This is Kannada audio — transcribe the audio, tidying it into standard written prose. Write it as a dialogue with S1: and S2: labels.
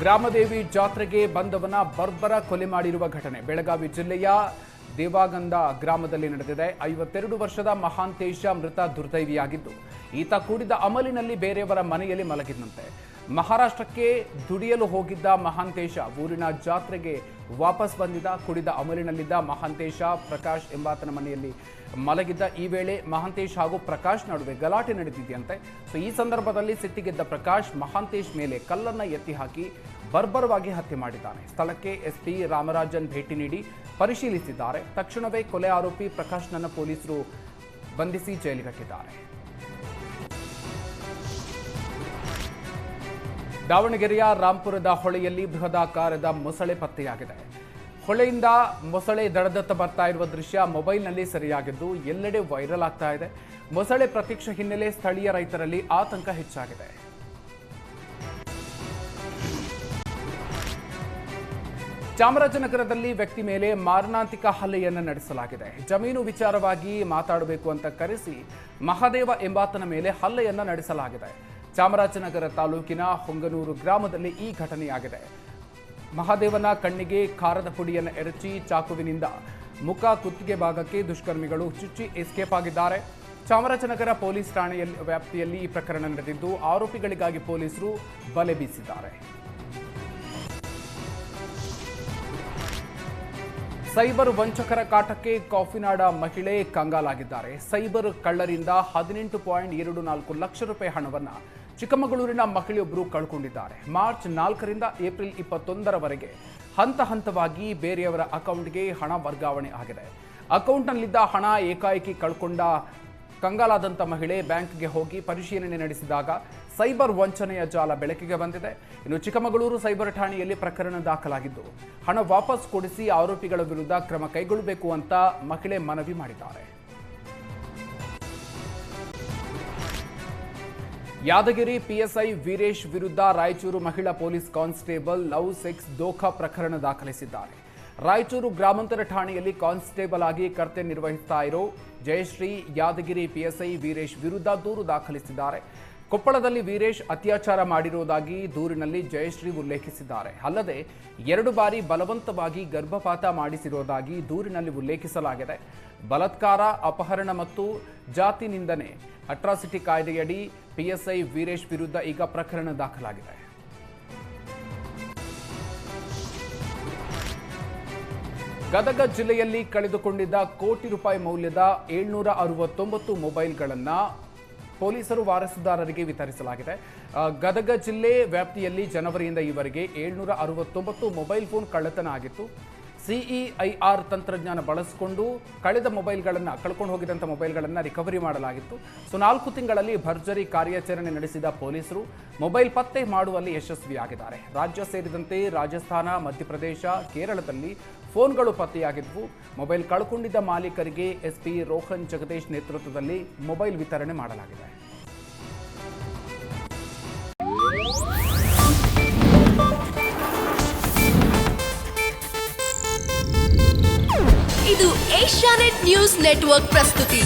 S1: ಗ್ರಾಮದೇವಿ ಜಾತ್ರೆಗೆ ಬಂದವನ ಬರ್ಬರ ಕೊಲೆ ಮಾಡಿರುವ ಘಟನೆ ಬೆಳಗಾವಿ ಜಿಲ್ಲೆಯ ದೇವಾಗಂದ ಗ್ರಾಮದಲ್ಲಿ ನಡೆದಿದೆ. 52 ವರ್ಷದ ಮಹಾಂತೇಶ ಮೃತ ದುರ್ದೈವಿಯಾಗಿದ್ದು, ಈತ ಕುಡಿದ ಅಮಲಿನಲ್ಲಿ ಬೇರೆಯವರ ಮನೆಯಲ್ಲಿ ಮಲಗಿದ್ದಂತೆ. ಮಹಾರಾಷ್ಟ್ರಕ್ಕೆ ದುಡಿಯಲು ಹೋಗಿದ್ದ ಮಹಾಂತೇಶ ಊರಿನ ಜಾತ್ರೆಗೆ ವಾಪಸ್ ಬಂದಿದ್ದ. ಕುಡಿದ ಅಮಲಿನಲ್ಲಿದ್ದ ಮಹಾಂತೇಶ ಪ್ರಕಾಶ್ ಎಂಬಾತನ ಮನೆಯಲ್ಲಿ ಮಲಗಿದ್ದ. ಈ ವೇಳೆ ಮಹಾಂತೇಶ್ ಹಾಗೂ ಪ್ರಕಾಶ್ ನಡುವೆ ಗಲಾಟೆ ನಡೆದಿದೆಯಂತೆ. ಈ ಸಂದರ್ಭದಲ್ಲಿ ಸಿಟ್ಟಿಗೆದ್ದ ಪ್ರಕಾಶ್ ಮಹಾಂತೇಶ್ ಮೇಲೆ ಕಲ್ಲನ್ನ ಎತ್ತಿ ಹಾಕಿ ಬರ್ಬರವಾಗಿ ಹತ್ಯೆ ಮಾಡಿದ್ದಾನೆ. ಸ್ಥಳಕ್ಕೆ ಎಸ್ಪಿ ರಾಮರಾಜನ್ ಭೇಟಿ ನೀಡಿ ಪರಿಶೀಲಿಸಿದ್ದಾರೆ. ತಕ್ಷಣವೇ ಕೊಲೆ ಆರೋಪಿ ಪ್ರಕಾಶ್ನನ್ನು ಪೊಲೀಸರು ಬಂಧಿಸಿ ಜೈಲಿಗಟ್ಟಿದ್ದಾರೆ. ದಾವಣಗೆರೆಯ ರಾಂಪುರದ ಹೊಳೆಯಲ್ಲಿ ಬೃಹದಾಕಾರದ ಮೊಸಳೆ ಪತ್ತೆಯಾಗಿದೆ. ಹೊಳೆಯಿಂದ ಮೊಸಳೆ ದಡದತ್ತ ಬರ್ತಾ ಇರುವ ದೃಶ್ಯ ಮೊಬೈಲ್ನಲ್ಲಿ ಸೆರೆಯಾಗಿದ್ದು ಎಲ್ಲೆಡೆ ವೈರಲ್ ಆಗ್ತಾ ಇದೆ. ಮೊಸಳೆ ಪ್ರತ್ಯಕ್ಷ ಹಿನ್ನೆಲೆ ಸ್ಥಳೀಯ ರೈತರಲ್ಲಿ ಆತಂಕ ಹೆಚ್ಚಾಗಿದೆ. ಚಾಮರಾಜನಗರದಲ್ಲಿ ವ್ಯಕ್ತಿ ಮೇಲೆ ಮಾರಣಾಂತಿಕ ಹಲ್ಲೆಯನ್ನು ನಡೆಸಲಾಗಿದೆ. ಜಮೀನು ವಿಚಾರವಾಗಿ ಮಾತಾಡಬೇಕು ಅಂತ ಕರೆಸಿ ಮಹಾದೇವ ಎಂಬಾತನ ಮೇಲೆ ಹಲ್ಲೆಯನ್ನು ನಡೆಸಲಾಗಿದೆ. ಚಾಮರಾಜನಗರ ತಾಲೂಕಿನ ಹೊಂಗನೂರು ಗ್ರಾಮದಲ್ಲಿ ಈ ಘಟನೆಯಾಗಿದೆ. ಮಹಾದೇವನ ಕಣ್ಣಿಗೆ ಖಾರದ ಪುಡಿಯನ್ನು ಎರಚಿ ಚಾಕುವಿನಿಂದ ಮುಖ ಕುತ್ತಿಗೆ ಭಾಗಕ್ಕೆ ದುಷ್ಕರ್ಮಿಗಳು ಚುಚ್ಚಿ ಎಸ್ಕೇಪ್ ಆಗಿದ್ದಾರೆ. ಚಾಮರಾಜನಗರ ಪೊಲೀಸ್ ಠಾಣೆಯಲ್ಲಿ ವ್ಯಾಪ್ತಿಯಲ್ಲಿ ಈ ಪ್ರಕರಣ ನಡೆದಿದ್ದು, ಆರೋಪಿಗಳಿಗಾಗಿ ಪೊಲೀಸರು ಬಲೆ ಬೀಸಿದ್ದಾರೆ. ಸೈಬರ್ ವಂಚಕರ ಕಾಟಕ್ಕೆ ಕಾಫಿನಾಡ ಮಹಿಳೆ ಕಂಗಾಲಾಗಿದ್ದಾರೆ. ಸೈಬರ್ ಕಳ್ಳರಿಂದ 18.24 ಲಕ್ಷ ರೂಪಾಯಿ ಹಣವನ್ನು ಚಿಕ್ಕಮಗಳೂರಿನ ಮಹಿಳೆಯೊಬ್ಬರು ಕಳ್ಕೊಂಡಿದ್ದಾರೆ. ಮಾರ್ಚ್ 4ರಿಂದ ಏಪ್ರಿಲ್ 21ರವರೆಗೆ ಹಂತ ಹಂತವಾಗಿ ಬೇರೆಯವರ ಅಕೌಂಟ್ಗೆ ಹಣ ವರ್ಗಾವಣೆ ಆಗಿದೆ. ಅಕೌಂಟ್ನಲ್ಲಿದ್ದ ಹಣ ಏಕಾಏಕಿ ಕಳ್ಕೊಂಡ ಕಂಗಾಲಾದಂಥ ಮಹಿಳೆ ಬ್ಯಾಂಕ್ಗೆ ಹೋಗಿ ಪರಿಶೀಲನೆ ನಡೆಸಿದಾಗ ಸೈಬರ್ ವಂಚನೆಯ ಜಾಲ ಬೆಳಕಿಗೆ ಬಂದಿದೆ. ಇನ್ನು ಚಿಕ್ಕಮಗಳೂರು ಸೈಬರ್ ಠಾಣೆಯಲ್ಲಿ ಪ್ರಕರಣ ದಾಖಲಾಗಿದ್ದು, ಹಣ ವಾಪಸ್ ಕೊಡಿಸಿ ಆರೋಪಿಗಳ ವಿರುದ್ಧ ಕ್ರಮ ಕೈಗೊಳ್ಳಬೇಕು ಅಂತ ಮಹಿಳೆ ಮನವಿ ಮಾಡಿದ್ದಾರೆ. ಯಾದಗಿರಿ ಪಿಎಸ್ಐ ವೀರೇಶ್ ವಿರುದ್ಧ ರಾಯಚೂರು ಮಹಿಳಾ ಪೊಲೀಸ್ ಕಾನ್ಸ್ಟೇಬಲ್ ಲವ್ ಸೆಕ್ಸ್ ದೋಖಾ ಪ್ರಕರಣ ದಾಖಲಿಸಿದ್ದಾರೆ. ರಾಯಚೂರು ಗ್ರಾಮಾಂತರ ಠಾಣೆಯಲ್ಲಿ ಕಾನ್ಸ್ಟೇಬಲ್ ಆಗಿ ಕರ್ತವ್ಯ ನಿರ್ವಹಿಸ್ತಾ ಇರೋ ಜಯಶ್ರೀ ಯಾದಗಿರಿ ಪಿಎಸ್ಐ ವೀರೇಶ್ ವಿರುದ್ಧ ದೂರು ದಾಖಲಿಸಿದ್ದಾರೆ. ಕೊಪ್ಪಳದಲ್ಲಿ ವೀರೇಶ್ ಅತ್ಯಾಚಾರ ಮಾಡಿರುವುದಾಗಿ ದೂರಿನಲ್ಲಿ ಜಯಶ್ರೀ ಉಲ್ಲೇಖಿಸಿದ್ದಾರೆ. ಅಲ್ಲದೆ 2 ಬಾರಿ ಬಲವಂತವಾಗಿ ಗರ್ಭಪಾತ ಮಾಡಿಸಿರುವುದಾಗಿ ದೂರಿನಲ್ಲಿ ಉಲ್ಲೇಖಿಸಲಾಗಿದೆ. ಬಲಾತ್ಕಾರ, ಅಪಹರಣ ಮತ್ತು ಜಾತಿ ನಿಂದನೆ ಅಟ್ರಾಸಿಟಿ ಕಾಯ್ದೆಯಡಿ ಪಿಎಸ್ಐ ವೀರೇಶ್ ವಿರುದ್ಧ ಈಗ ಪ್ರಕರಣ ದಾಖಲಾಗಿದೆ. ಗದಗ ಜಿಲ್ಲೆಯಲ್ಲಿ ಕಳೆದುಕೊಂಡಿದ್ದ ಕೋಟಿ ರೂಪಾಯಿ ಮೌಲ್ಯದ 769 ಮೊಬೈಲ್ಗಳನ್ನು ಪೊಲೀಸರು ವಾರಸುದಾರರಿಗೆ ವಿತರಿಸಲಾಗಿದೆ. ಗದಗ ಜಿಲ್ಲೆ ವ್ಯಾಪ್ತಿಯಲ್ಲಿ ಜನವರಿಯಿಂದ ಈವರೆಗೆ 769 ಮೊಬೈಲ್ ಫೋನ್ ಕಳ್ಳತನ ಆಗಿತ್ತು. ಸಿಇಐಆರ್ ತಂತ್ರಜ್ಞಾನ ಬಳಸಿಕೊಂಡು ಕಳ್ಕೊಂಡು ಹೋಗಿದ್ದಂಥ ಮೊಬೈಲ್ಗಳನ್ನು ರಿಕವರಿ ಮಾಡಲಾಗಿತ್ತು. 4 ತಿಂಗಳಲ್ಲಿ ಭರ್ಜರಿ ಕಾರ್ಯಾಚರಣೆ ನಡೆಸಿದ ಪೊಲೀಸರು ಮೊಬೈಲ್ ಪತ್ತೆ ಮಾಡುವಲ್ಲಿ ಯಶಸ್ವಿಯಾಗಿದ್ದಾರೆ. ರಾಜ್ಯ ಸೇರಿದಂತೆ ರಾಜಸ್ಥಾನ, ಮಧ್ಯಪ್ರದೇಶ, ಕೇರಳದಲ್ಲಿ ಫೋನ್ಗಳು ಪತ್ತೆಯಾಗಿದ್ವು. ಮೊಬೈಲ್ ಕಳ್ಕೊಂಡಿದ್ದ ಮಾಲೀಕರಿಗೆ ಎಸ್ಪಿ ರೋಹನ್ ಜಗದೀಶ್ ನೇತೃತ್ವದಲ್ಲಿ ಮೊಬೈಲ್ ವಿತರಣೆ ಮಾಡಲಾಗಿದೆ.
S2: ಇದು ಏಷ್ಯಾನೆಟ್ ನ್ಯೂಸ್ ನೆಟ್ವರ್ಕ್ ಪ್ರಸ್ತುತಿ.